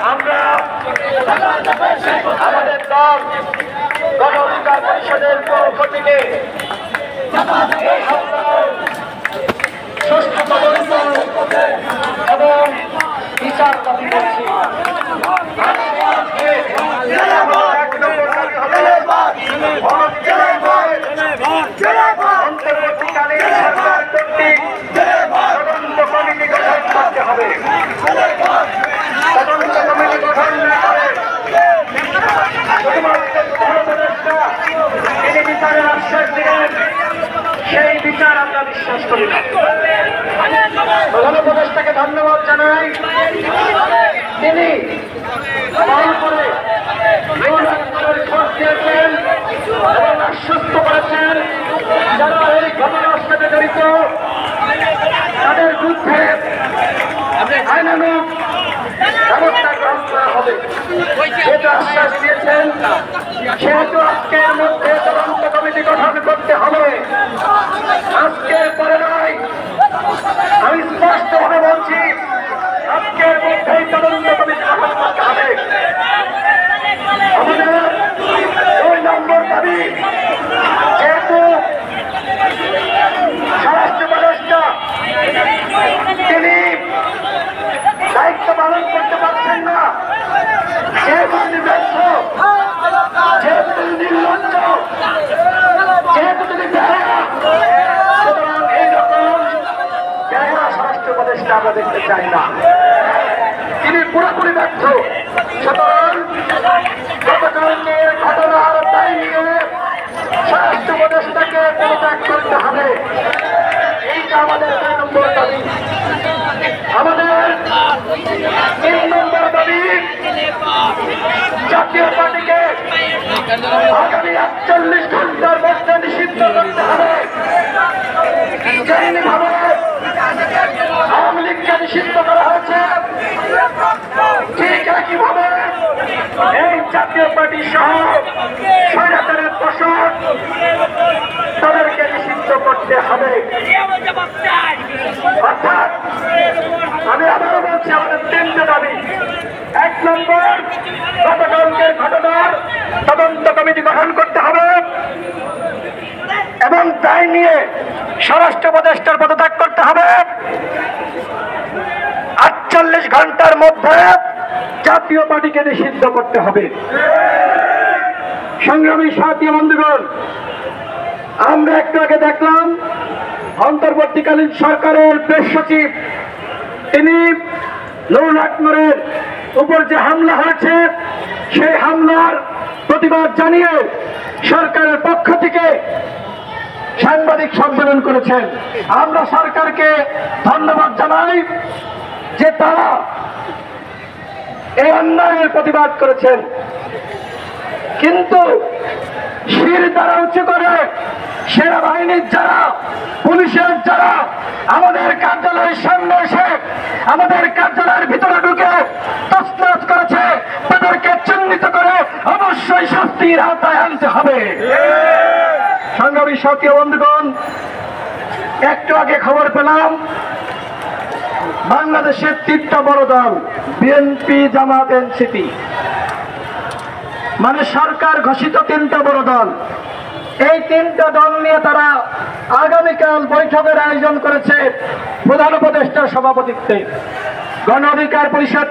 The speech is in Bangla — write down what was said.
আমরা আমাদের দল গণ অধিকার পরিষদের পক্ষ থেকে এই হামলার সুষ্ঠু তদন্ত এবং বিচার দাবি করছি। অন্তর্বর্তীকালীন সরকার কর্তৃক তদন্ত কমিটি গঠন করতে হবে। তদন্ত কমিটি গঠন না করে তিনি বিচারের আশ্বাস দিলেন, সেই বিচার আমরা বিশ্বাস করি না। প্রধান উপদেষ্টাকে ধন্যবাদ জানাই, তিনি করে খোঁজ দিয়েছেন এবং আশ্বস্ত করেছেন যারা এই ঘটনার সাথে জড়িত তাদের বিরুদ্ধে আইনানুগ ব্যবস্থা গ্রহণ করা হবে। যেহেতু আশ্বাস দিয়েছেন, সেহেতু আজকের মধ্যে তদন্ত কমিটি গঠন করতে হবে। আজকের পরে নয়, আমি স্পষ্টভাবে বলছি, আজকের মধ্যেই তদন্ত কমিটি গঠন করতে হবে। আমাদের 2 নম্বর দাবি, যেহেতু স্বরাষ্ট্র উপদেষ্টা তিনি দায়িত্ব পালন করতে পারছেন না, যেহেতু তিনি ব্যর্থ, যেহেতু তিনি নির্লজ্জ, যেহেতু তিনি বেহায়া, সুতরাং এইরকম বেহায়া স্বরাষ্ট্র উপদেষ্টা আমরা দেখতে চাই না। তিনি পুরোপুরি ব্যর্থ। সুতরাং গতকালকে ঘটনার দায় নিয়ে স্বরাষ্ট্র উপদেষ্টাকে পদত্যাগ করতে হবে। এইটা আমাদের 2 নম্বর দাবি। আমাদের 3 নম্বর দাবি, জাতীয় পার্টিকে আগামী 48 ঘন্টার মধ্যে নিষিদ্ধ করতে হবে। যেমনিভাবে আওয়ামী লীগকে নিষিদ্ধ করা হয়েছে, ঠিক একইভাবে এই জাতীয় পার্টি সহ স্বৈরাচারের দোষর তাদেরকে নিষিদ্ধ করতে হবে। অর্থাৎ আমি আবারও বলছি, আমাদের 3টে দাবি। 1 নম্বর, গতকালকের ঘটনার তদন্ত কমিটি গঠন করতে হবে এবং দায় নিয়ে স্বরাষ্ট্র উপদেষ্টার পদত্যাগ করতে হবে। 48 ঘন্টার মধ্যে জাতীয় পার্টিকে নিষিদ্ধ করতে হবে। সংগ্রামী সাথী বন্ধুগণ, আমরা একটু আগে দেখলাম অন্তর্বর্তীকালীন সরকারের প্রেস সচিব তিনি নুরুল আকমরের উপর যে হামলা হয়েছে, সেই হামলার প্রতিবাদ জানিয়ে সরকারের পক্ষ থেকে সাংবাদিক সম্মেলন করেছেন। আমরা সরকারকে ধন্যবাদ জানাই যে তারা এই অন্যায়ের প্রতিবাদ করেছেন, কিন্তু শির দ্বারা উঁচু করে সেনাবাহিনীর যারা, পুলিশের যারা আমাদের কার্যালয়ের সামনে এসে আমাদের কার্যালয়ের ভিতরে ঢুকে তছনছ করেছে, তাদেরকে চিহ্নিত করে অবশ্যই শাস্তির আওতায় আনতে হবে। সংগ্রামী সাথী বন্ধুগণ, একটু আগে খবর পেলাম বাংলাদেশের 3টা বড় দল, বিএনপি, জামাত, এনসিপি, মানে সরকার ঘোষিত 3টা বড় দল, এই 3টা দল নিয়ে তারা আগামীকাল বৈঠকের আয়োজন করেছে প্রধান উপদেষ্টার সভাপতিত্বে। গণ অধিকার পরিষদ